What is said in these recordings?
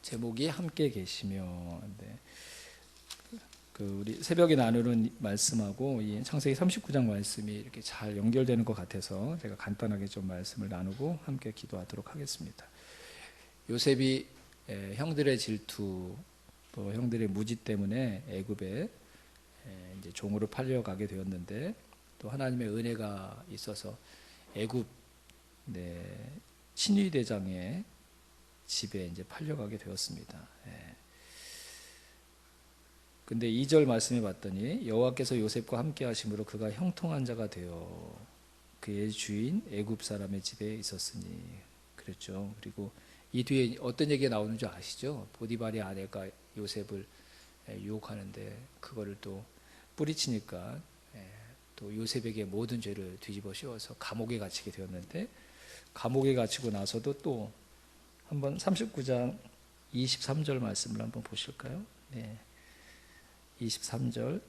제목이 함께 계시며. 네. 우리 새벽에 나누는 말씀하고 이 창세기 39장 말씀이 이렇게 잘 연결되는 것 같아서 제가 간단하게 좀 말씀을 나누고 함께 기도하도록 하겠습니다. 요셉이 형들의 질투, 또 형들의 무지 때문에 애굽에 이제 종으로 팔려가게 되었는데, 또 하나님의 은혜가 있어서 애굽 친위 대장의 집에 이제 팔려가게 되었습니다. 근데 2절 말씀해 봤더니 여호와께서 요셉과 함께 하심으로 그가 형통한 자가 되어 그의 주인 애굽 사람의 집에 있었으니 그랬죠. 그리고 이 뒤에 어떤 얘기가 나오는 줄 아시죠? 보디발의 아내가 요셉을 유혹하는데 그거를 또 뿌리치니까 또 요셉에게 모든 죄를 뒤집어 씌워서 감옥에 갇히게 되었는데, 감옥에 갇히고 나서도 또 한번 39장 23절 말씀을 한번 보실까요? 23절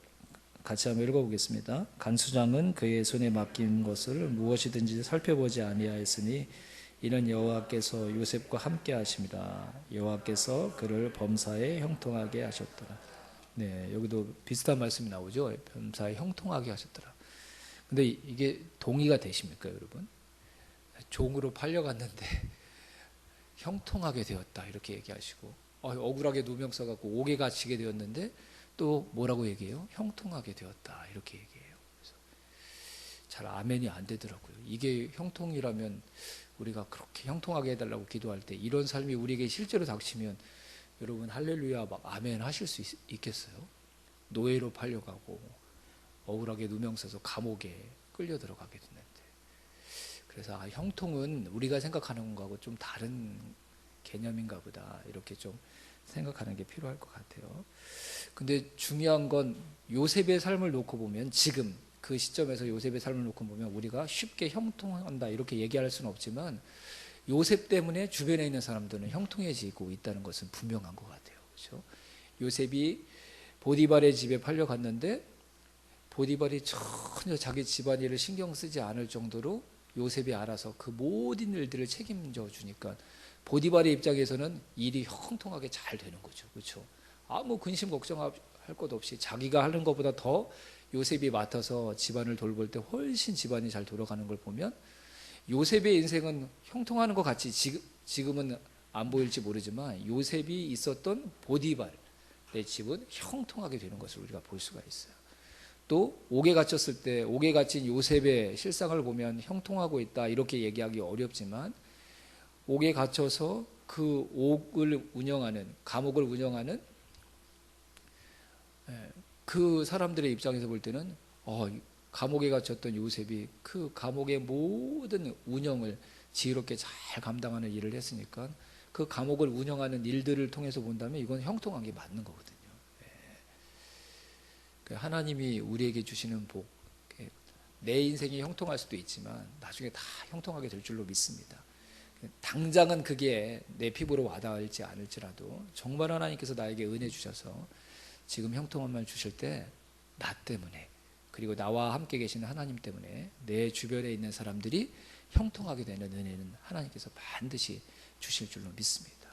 같이 한번 읽어보겠습니다. 간수장은 그의 손에 맡긴 것을 무엇이든지 살펴보지 아니하였으니 이는 여호와께서 요셉과 함께 하심이라. 여호와께서 그를 범사에 형통하게 하셨더라. 여기도 비슷한 말씀이 나오죠. 범사에 형통하게 하셨더라. 근데 이게 동의가 되십니까, 여러분? 종으로 팔려갔는데 형통하게 되었다 이렇게 얘기하시고, 억울하게 누명 써갖고 옥에 갇히게 되었는데 또 뭐라고 얘기해요? 형통하게 되었다 이렇게 얘기해요. 그래서 잘 아멘이 안 되더라고요. 이게 형통이라면 우리가 그렇게 형통하게 해달라고 기도할 때 이런 삶이 우리에게 실제로 닥치면 여러분 할렐루야 막 아멘 하실 수 있겠어요? 노예로 팔려가고 억울하게 누명 써서 감옥에 끌려 들어가게 됐는데, 그래서 형통은 우리가 생각하는 거하고 좀 다른 개념인가 보다 이렇게 좀 생각하는 게 필요할 것 같아요. 근데 중요한 건 요셉의 삶을 놓고 보면, 지금 그 시점에서 요셉의 삶을 놓고 보면 우리가 쉽게 형통한다 이렇게 얘기할 수는 없지만 요셉 때문에 주변에 있는 사람들은 형통해지고 있다는 것은 분명한 것 같아요. 그렇죠? 요셉이 보디발의 집에 팔려갔는데 보디발이 전혀 자기 집안일을 신경 쓰지 않을 정도로 요셉이 알아서 그 모든 일들을 책임져 주니까 보디발의 입장에서는 일이 형통하게 잘 되는 거죠. 그렇죠? 아무 근심 걱정할 것 없이 자기가 하는 것보다 더 요셉이 맡아서 집안을 돌볼 때 훨씬 집안이 잘 돌아가는 걸 보면 요셉의 인생은 형통하는 것 같이 지금은 안 보일지 모르지만 요셉이 있었던 보디발의 집은 형통하게 되는 것을 우리가 볼 수가 있어요. 또 옥에 갇혔을 때 옥에 갇힌 요셉의 실상을 보면 형통하고 있다 이렇게 얘기하기 어렵지만, 옥에 갇혀서 그 옥을 운영하는, 감옥을 운영하는 그 사람들의 입장에서 볼 때는 감옥에 갇혔던 요셉이 그 감옥의 모든 운영을 지혜롭게 잘 감당하는 일을 했으니까 그 감옥을 운영하는 일들을 통해서 본다면 이건 형통한 게 맞는 거거든요. 하나님이 우리에게 주시는 복, 내 인생이 형통할 수도 있지만 나중에 다 형통하게 될 줄로 믿습니다. 당장은 그게 내 피부로 와닿을지 않을지라도 정말 하나님께서 나에게 은혜 주셔서 지금 형통함을 주실 때 나 때문에, 그리고 나와 함께 계시는 하나님 때문에 내 주변에 있는 사람들이 형통하게 되는 은혜는 하나님께서 반드시 주실 줄로 믿습니다.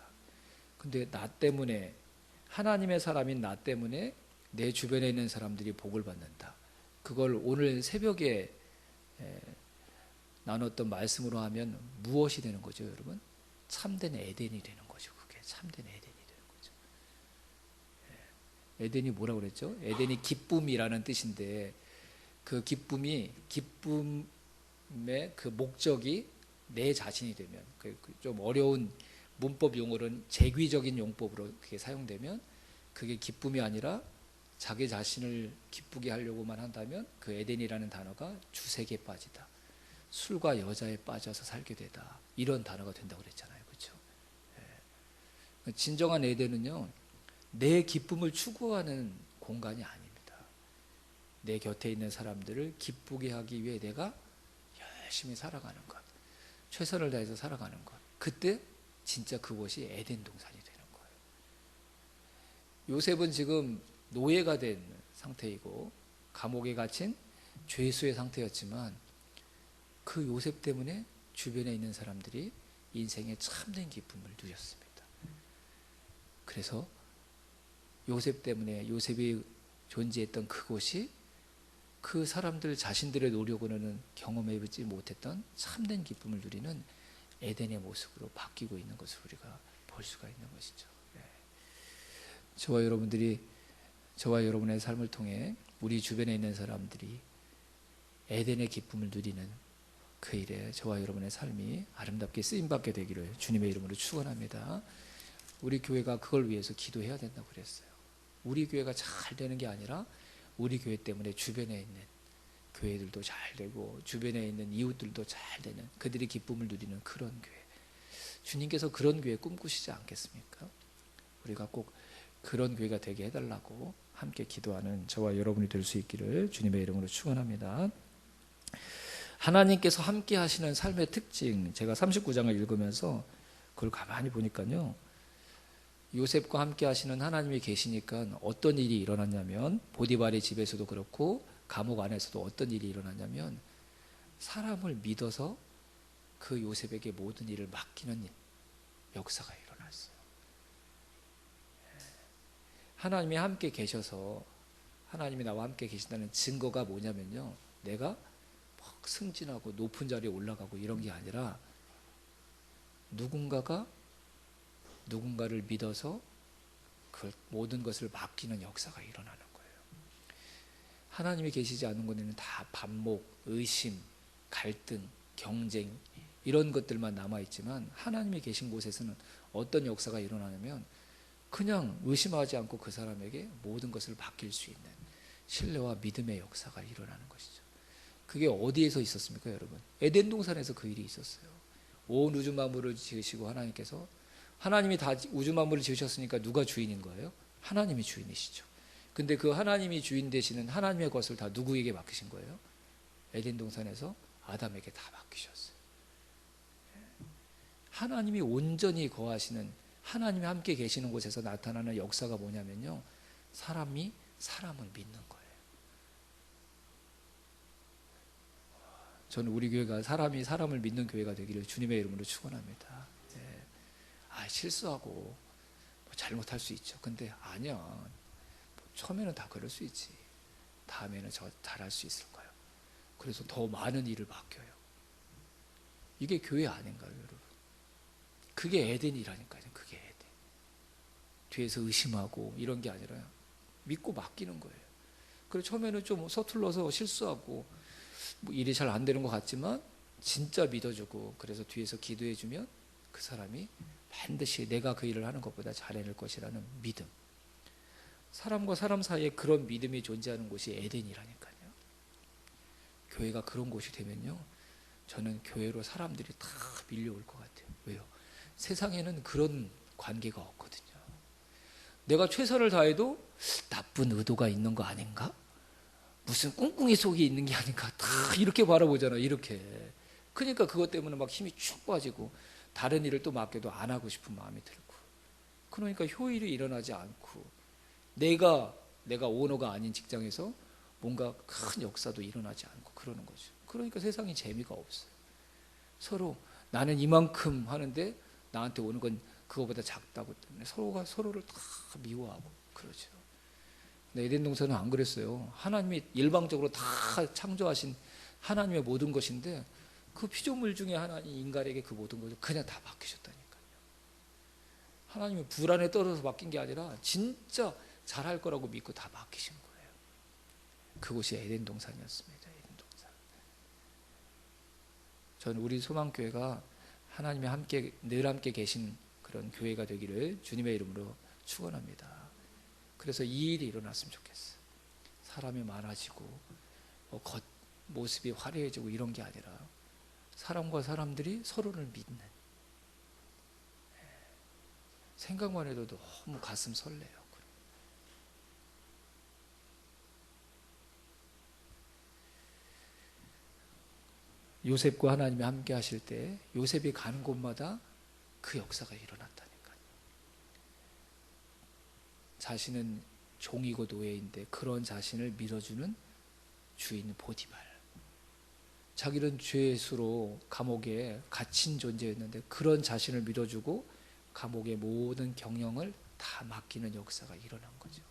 근데 나 때문에, 하나님의 사람인 나 때문에 내 주변에 있는 사람들이 복을 받는다. 그걸 오늘 새벽에 나눴던 말씀으로 하면 무엇이 되는 거죠, 여러분? 참된 에덴이 되는 거죠. 그게 참된 에덴이 되는 거죠. 에덴이 뭐라고 그랬죠? 에덴이 기쁨이라는 뜻인데, 그 기쁨의 그 목적이 내 자신이 되면, 좀 어려운 문법 용어로는 재귀적인 용법으로 그게 사용되면 그게 기쁨이 아니라 자기 자신을 기쁘게 하려고만 한다면 그 에덴이라는 단어가 주색에 빠지다, 술과 여자에 빠져서 살게 되다, 이런 단어가 된다고 그랬잖아요. 그렇죠? 진정한 에덴은요, 내 기쁨을 추구하는 공간이 아닙니다. 내 곁에 있는 사람들을 기쁘게 하기 위해 내가 열심히 살아가는 것, 최선을 다해서 살아가는 것, 그때 진짜 그것이 에덴 동산이 되는 거예요. 요셉은 지금 노예가 된 상태이고 감옥에 갇힌 죄수의 상태였지만 그 요셉 때문에 주변에 있는 사람들이 인생의 참된 기쁨을 누렸습니다. 그래서 요셉 때문에 요셉이 존재했던 그곳이 그 사람들 자신들의 노력으로는 경험해보지 못했던 참된 기쁨을 누리는 에덴의 모습으로 바뀌고 있는 것을 우리가 볼 수가 있는 것이죠. 저와 여러분의 삶을 통해 우리 주변에 있는 사람들이 에덴의 기쁨을 누리는 그 일에 저와 여러분의 삶이 아름답게 쓰임받게 되기를 주님의 이름으로 축원합니다. 우리 교회가 그걸 위해서 기도해야 된다고 그랬어요. 우리 교회가 잘 되는 게 아니라 우리 교회 때문에 주변에 있는 교회들도 잘 되고 주변에 있는 이웃들도 잘 되는, 그들이 기쁨을 누리는 그런 교회, 주님께서 그런 교회 꿈꾸시지 않겠습니까? 우리가 꼭 그런 교회가 되게 해달라고 함께 기도하는 저와 여러분이 될 수 있기를 주님의 이름으로 축원합니다. 하나님께서 함께 하시는 삶의 특징, 제가 39장을 읽으면서 그걸 가만히 보니까요, 요셉과 함께 하시는 하나님이 계시니까 어떤 일이 일어났냐면, 보디발의 집에서도 그렇고 감옥 안에서도 어떤 일이 일어났냐면, 사람을 믿어서 그 요셉에게 모든 일을 맡기는 역사가 일어났어요. 하나님이 함께 계셔서, 하나님이 나와 함께 계신다는 증거가 뭐냐면요, 내가 막 승진하고 높은 자리에 올라가고 이런 게 아니라 누군가가 누군가를 믿어서 그 모든 것을 맡기는 역사가 일어나는 거예요. 하나님이 계시지 않는 곳에는 다 반목, 의심, 갈등, 경쟁 이런 것들만 남아있지만, 하나님이 계신 곳에서는 어떤 역사가 일어나냐면 그냥 의심하지 않고 그 사람에게 모든 것을 맡길 수 있는 신뢰와 믿음의 역사가 일어나는 것이죠. 그게 어디에서 있었습니까, 여러분? 에덴 동산에서 그 일이 있었어요. 온 우주 만물을 지으시고 하나님이 다 우주 만물을 지으셨으니까 누가 주인인 거예요? 하나님이 주인이시죠. 근데 그 하나님이 주인 되시는 하나님의 것을 다 누구에게 맡기신 거예요? 에덴 동산에서 아담에게 다 맡기셨어요. 하나님이 온전히 거하시는, 하나님이 함께 계시는 곳에서 나타나는 역사가 뭐냐면요, 사람이 사람을 믿는 거예요. 저는 우리 교회가 사람이 사람을 믿는 교회가 되기를 주님의 이름으로 축원합니다. 실수하고 뭐 잘못할 수 있죠. 근데 아니야, 뭐 처음에는 다 그럴 수 있지, 다음에는 저 잘할 수 있을 거예요. 그래서 더 많은 일을 맡겨요. 이게 교회 아닌가요, 여러분? 그게 에덴이라니까요. 그게 에덴. 뒤에서 의심하고 이런 게 아니라 믿고 맡기는 거예요. 그래서 처음에는 좀 서툴러서 실수하고 뭐 일이 잘 안 되는 것 같지만 진짜 믿어주고, 그래서 뒤에서 기도해주면 그 사람이 반드시 내가 그 일을 하는 것보다 잘해낼 것이라는 믿음, 사람과 사람 사이에 그런 믿음이 존재하는 곳이 에덴이라니까요. 교회가 그런 곳이 되면요, 저는 교회로 사람들이 다 밀려올 것 같아요. 왜요? 세상에는 그런 관계가 없거든요. 내가 최선을 다해도 나쁜 의도가 있는 거 아닌가? 무슨 꿍꿍이 속이 있는 게 아닌가? 다 이렇게 바라보잖아요. 이렇게. 그러니까 그것 때문에 막 힘이 쭉 빠지고 다른 일을 또 맡겨도 안 하고 싶은 마음이 들고, 그러니까 효율이 일어나지 않고, 내가 오너가 아닌 직장에서 뭔가 큰 역사도 일어나지 않고 그러는 거죠. 그러니까 세상에 재미가 없어요. 서로 나는 이만큼 하는데 나한테 오는 건 그거보다 작다고 때문에 서로가 서로를 다 미워하고 그러죠. 근데 에덴 동산은 안 그랬어요. 하나님이 일방적으로 다 창조하신 하나님의 모든 것인데, 그 피조물 중에 하나님 인간에게 그 모든 것을 그냥 다 맡기셨다니까요. 하나님이 불안에 떨어서 맡긴 게 아니라 진짜 잘할 거라고 믿고 다 맡기신 거예요. 그곳이 에덴 동산이었습니다. 에덴 동산. 저는 우리 소망교회가 하나님이 늘 함께 계신 그런 교회가 되기를 주님의 이름으로 축원합니다. 그래서 이 일이 일어났으면 좋겠어요. 사람이 많아지고 겉모습이 화려해지고 이런 게 아니라 사람과 사람들이 서로를 믿는, 생각만 해도 너무 가슴 설레요. 요셉과 하나님이 함께 하실 때 요셉이 가는 곳마다 그 역사가 일어났다니까요. 자신은 종이고 노예인데 그런 자신을 밀어주는 주인 보디발, 자기는 죄수로 감옥에 갇힌 존재였는데 그런 자신을 밀어주고 감옥의 모든 경영을 다 맡기는 역사가 일어난 거죠.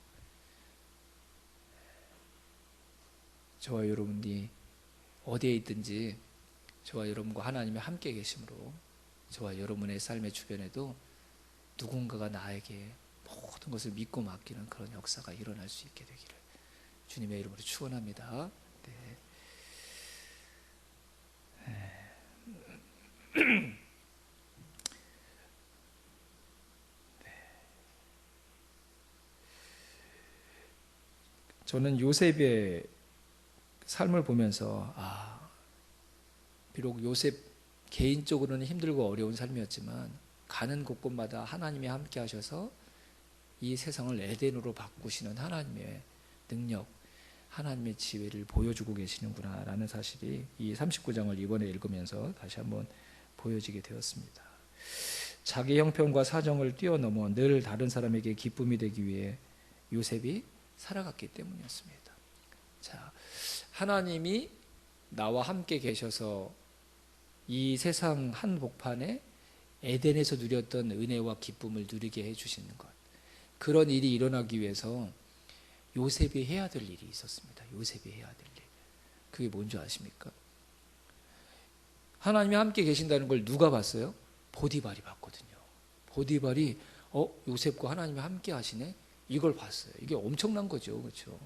저와 여러분이 어디에 있든지 저와 여러분과 하나님의 함께 계심으로 저와 여러분의 삶의 주변에도 누군가가 나에게 모든 것을 믿고 맡기는 그런 역사가 일어날 수 있게 되기를 주님의 이름으로 축원합니다. 네. 저는 요셉의 삶을 보면서 비록 요셉 개인적으로는 힘들고 어려운 삶이었지만 가는 곳곳마다 하나님이 함께 하셔서 이 세상을 에덴으로 바꾸시는 하나님의 능력, 하나님의 지혜를 보여주고 계시는구나 라는 사실이 이 39장을 이번에 읽으면서 다시 한번 보여지게 되었습니다. 자기 형편과 사정을 뛰어넘어 늘 다른 사람에게 기쁨이 되기 위해 요셉이 살아갔기 때문이었습니다. 자, 하나님이 나와 함께 계셔서 이 세상 한복판에 에덴에서 누렸던 은혜와 기쁨을 누리게 해주시는 것, 그런 일이 일어나기 위해서 요셉이 해야 될 일이 있었습니다. 요셉이 해야 될 일, 그게 뭔지 아십니까? 하나님이 함께 계신다는 걸 누가 봤어요? 보디발이 봤거든요. 보디발이 요셉과 하나님이 함께 하시네, 이걸 봤어요. 이게 엄청난 거죠, 그렇죠?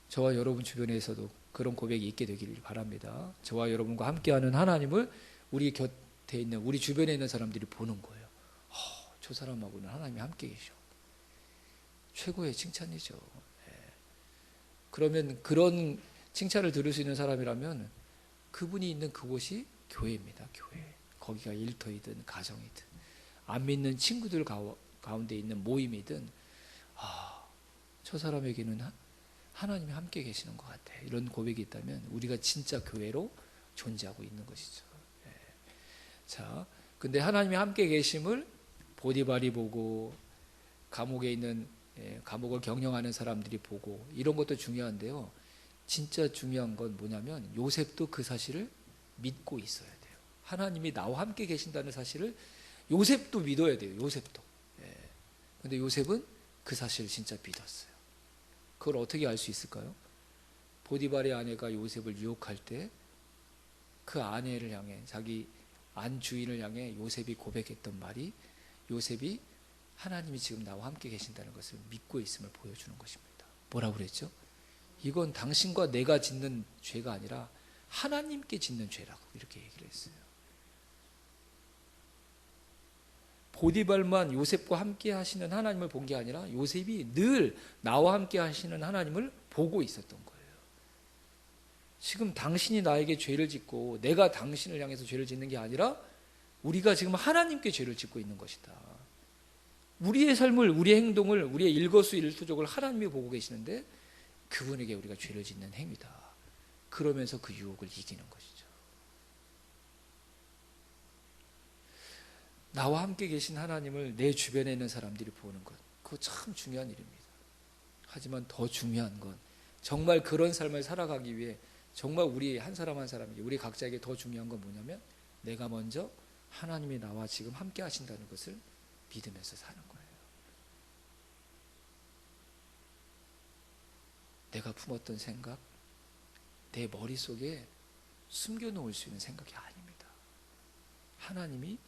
저와 여러분 주변에서도 그런 고백이 있게 되기를 바랍니다. 저와 여러분과 함께하는 하나님을 우리 곁에 있는, 우리 주변에 있는 사람들이 보는 거예요. 저 사람하고는 하나님이 함께 계셔. 최고의 칭찬이죠. 그러면 그런 칭찬을 들을 수 있는 사람이라면 그분이 있는 그곳이 교회입니다. 교회. 거기가 일터이든 가정이든 안 믿는 친구들 가운데 있는 모임이든 저 사람에게는 하나님이 함께 계시는 것 같아, 이런 고백이 있다면 우리가 진짜 교회로 존재하고 있는 것이죠. 자, 근데 하나님이 함께 계심을 보디발이 보고 감옥에 있는, 감옥을 경영하는 사람들이 보고, 이런 것도 중요한데요, 진짜 중요한 건 뭐냐면 요셉도 그 사실을 믿고 있어야 돼요. 하나님이 나와 함께 계신다는 사실을 요셉도 믿어야 돼요. 요셉도. 근데 요셉은 그 사실을 진짜 믿었어요. 그걸 어떻게 알 수 있을까요? 보디발의 아내가 요셉을 유혹할 때 그 아내를 향해, 자기 안 주인을 향해 요셉이 고백했던 말이, 요셉이 하나님이 지금 나와 함께 계신다는 것을 믿고 있음을 보여주는 것입니다. 뭐라고 그랬죠? 이건 당신과 내가 짓는 죄가 아니라 하나님께 짓는 죄라고 이렇게 얘기를 했어요. 보디발만 요셉과 함께 하시는 하나님을 본 게 아니라 요셉이 늘 나와 함께 하시는 하나님을 보고 있었던 거예요. 지금 당신이 나에게 죄를 짓고 내가 당신을 향해서 죄를 짓는 게 아니라 우리가 지금 하나님께 죄를 짓고 있는 것이다. 우리의 삶을, 우리의 행동을, 우리의 일거수일투족을 하나님이 보고 계시는데 그분에게 우리가 죄를 짓는 행위다. 그러면서 그 유혹을 이기는 것이죠. 나와 함께 계신 하나님을 내 주변에 있는 사람들이 보는 것, 그거 참 중요한 일입니다. 하지만 더 중요한 건, 정말 그런 삶을 살아가기 위해 정말 우리 한 사람 한 사람에게, 우리 각자에게 더 중요한 건 뭐냐면 내가 먼저 하나님이 나와 지금 함께 하신다는 것을 믿으면서 사는 거예요. 내가 품었던 생각, 내 머릿속에 숨겨놓을 수 있는 생각이 아닙니다. 하나님이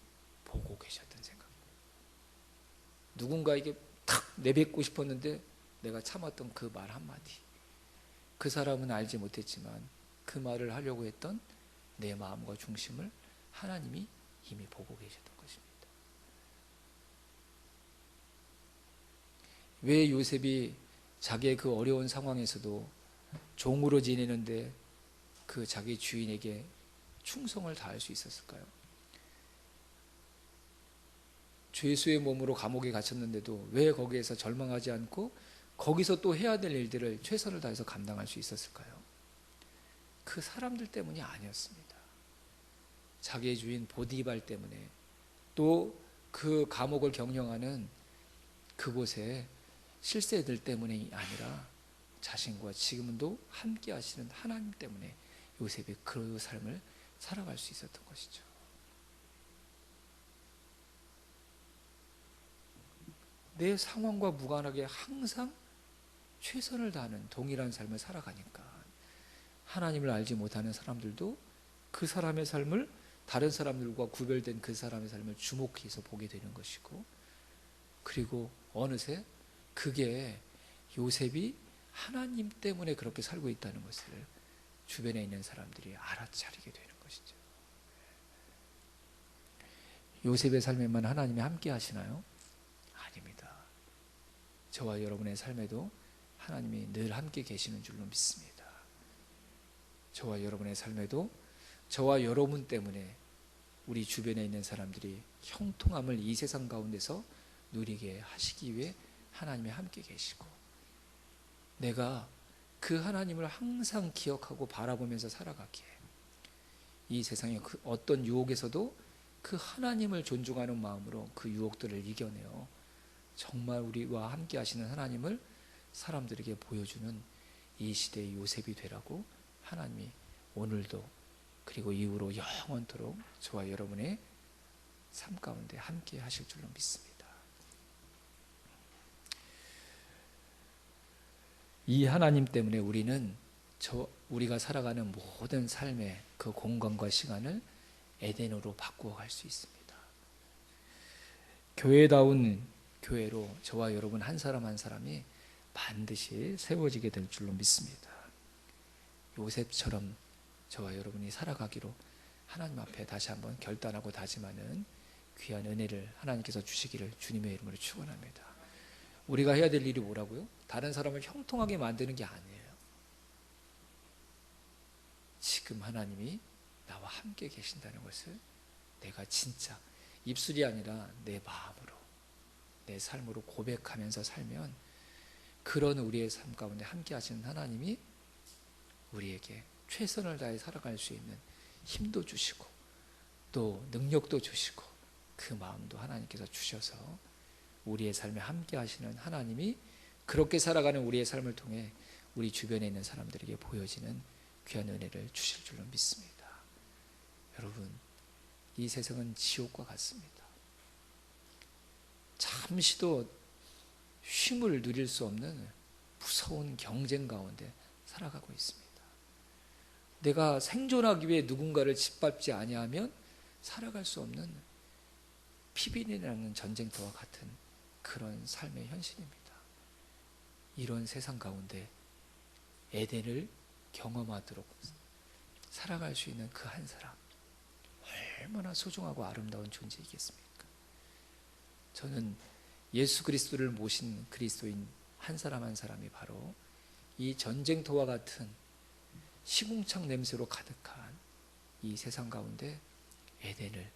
보고 계셨던 생각입니다. 누군가에게 탁 내뱉고 싶었는데 내가 참았던 그 말 한마디, 그 사람은 알지 못했지만 그 말을 하려고 했던 내 마음과 중심을 하나님이 이미 보고 계셨던 것입니다. 왜 요셉이 자기의 그 어려운 상황에서도 종으로 지내는데 그 자기 주인에게 충성을 다할 수 있었을까요? 죄수의 몸으로 감옥에 갇혔는데도 왜 거기에서 절망하지 않고 거기서 또 해야 될 일들을 최선을 다해서 감당할 수 있었을까요? 그 사람들 때문이 아니었습니다. 자기의 주인 보디발 때문에, 또 그 감옥을 경영하는 그곳에 실세들 때문이 아니라 자신과 지금도 함께 하시는 하나님 때문에 요셉이 그 삶을 살아갈 수 있었던 것이죠. 내 상황과 무관하게 항상 최선을 다하는 동일한 삶을 살아가니까 하나님을 알지 못하는 사람들도 그 사람의 삶을 다른 사람들과 구별된 그 사람의 삶을 주목해서 보게 되는 것이고, 그리고 어느새 그게 요셉이 하나님 때문에 그렇게 살고 있다는 것을 주변에 있는 사람들이 알아차리게 되는 것이죠. 요셉의 삶에만 하나님이 함께 하시나요? 아닙니다. 저와 여러분의 삶에도 하나님이 늘 함께 계시는 줄로 믿습니다. 저와 여러분의 삶에도 저와 여러분 때문에 우리 주변에 있는 사람들이 형통함을 이 세상 가운데서 누리게 하시기 위해 하나님이 함께 계시고, 내가 그 하나님을 항상 기억하고 바라보면서 살아가기에 이 세상의 그 어떤 유혹에서도 그 하나님을 존중하는 마음으로 그 유혹들을 이겨내어 정말 우리와 함께 하시는 하나님을 사람들에게 보여주는 이 시대의 요셉이 되라고 하나님이 오늘도 그리고 이후로 영원토록 저와 여러분의 삶 가운데 함께 하실 줄로 믿습니다. 이 하나님 때문에 우리가 살아가는 모든 삶의 그 공간과 시간을 에덴으로 바꾸어 갈 수 있습니다. 교회다운 교회로 저와 여러분 한 사람 한 사람이 반드시 세워지게 될 줄로 믿습니다. 요셉처럼 저와 여러분이 살아가기로 하나님 앞에 다시 한번 결단하고 다짐하는 귀한 은혜를 하나님께서 주시기를 주님의 이름으로 축원합니다. 우리가 해야 될 일이 뭐라고요? 다른 사람을 형통하게 만드는 게 아니에요. 지금 하나님이 나와 함께 계신다는 것을 내가 진짜 입술이 아니라 내 마음으로, 내 삶으로 고백하면서 살면 그런 우리의 삶 가운데 함께 하시는 하나님이 우리에게 최선을 다해 살아갈 수 있는 힘도 주시고 또 능력도 주시고 그 마음도 하나님께서 주셔서 우리의 삶에 함께 하시는 하나님이 그렇게 살아가는 우리의 삶을 통해 우리 주변에 있는 사람들에게 보여지는 귀한 은혜를 주실 줄로 믿습니다. 여러분, 이 세상은 지옥과 같습니다. 잠시도 쉼을 누릴 수 없는 무서운 경쟁 가운데 살아가고 있습니다. 내가 생존하기 위해 누군가를 짓밟지 아니하면 살아갈 수 없는 피비린내나는 전쟁터와 같은 그런 삶의 현실입니다. 이런 세상 가운데 에덴을 경험하도록 살아갈 수 있는 그 한 사람, 얼마나 소중하고 아름다운 존재이겠습니까? 저는 예수 그리스도를 모신 그리스도인 한 사람 한 사람이 바로 이 전쟁터와 같은 시궁창 냄새로 가득한 이 세상 가운데 에덴을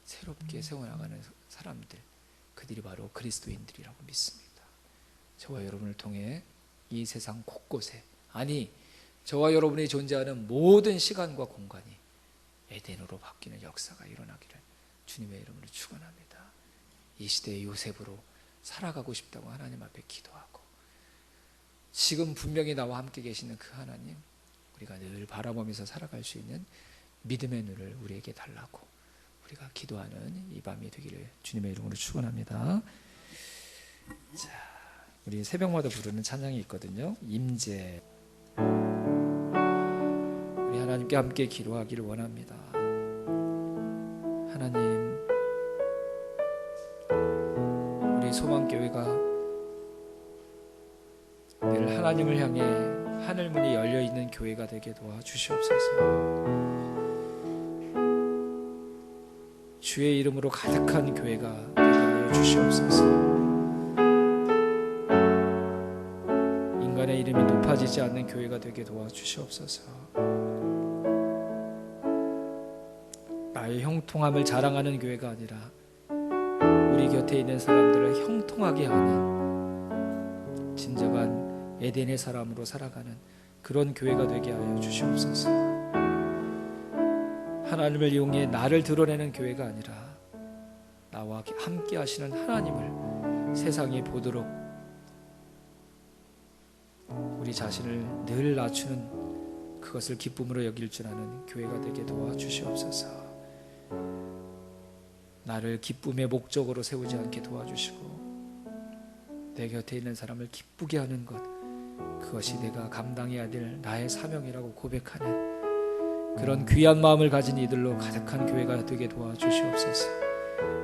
새롭게 세워나가는 사람들, 그들이 바로 그리스도인들이라고 믿습니다. 저와 여러분을 통해 이 세상 곳곳에, 아니 저와 여러분이 존재하는 모든 시간과 공간이 에덴으로 바뀌는 역사가 일어나기를 주님의 이름으로 축원합니다. 이 시대의 요셉으로 살아가고 싶다고 하나님 앞에 기도하고, 지금 분명히 나와 함께 계시는 그 하나님, 우리가 늘 바라보면서 살아갈 수 있는 믿음의 눈을 우리에게 달라고 우리가 기도하는 이 밤이 되기를 주님의 이름으로 축원합니다. 자, 우리 새벽마다 부르는 찬양이 있거든요. 임재. 우리 하나님께 함께 기도하기를 원합니다. 하나님, 우리 소망교회가 늘 하나님을 향해 하늘문이 열려있는 교회가 되게 도와주시옵소서. 주의 이름으로 가득한 교회가 되게 하여 주시옵소서. 인간의 이름이 높아지지 않는 교회가 되게 도와주시옵소서. 나의 형통함을 자랑하는 교회가 아니라 우리 곁에 있는 사람들을 형통하게 하는 진정한 에덴의 사람으로 살아가는 그런 교회가 되게 하여 주시옵소서. 하나님을 이용해 나를 드러내는 교회가 아니라 나와 함께 하시는 하나님을 세상이 보도록 우리 자신을 늘 낮추는 그것을 기쁨으로 여길 줄 아는 교회가 되게 도와주시옵소서. 나를 기쁨의 목적으로 세우지 않게 도와주시고 내 곁에 있는 사람을 기쁘게 하는 것, 그것이 내가 감당해야 될 나의 사명이라고 고백하는 그런 귀한 마음을 가진 이들로 가득한 교회가 되게 도와주시옵소서.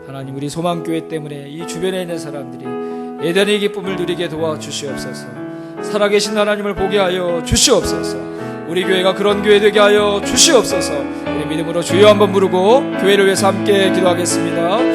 하나님, 우리 소망교회 때문에 이 주변에 있는 사람들이 예전의 기쁨을 누리게 도와주시옵소서. 살아계신 하나님을 보게 하여 주시옵소서. 우리 교회가 그런 교회 되게 하여 주시옵소서. 우리 믿음으로 주여 한번 부르고 교회를 위해서 함께 기도하겠습니다.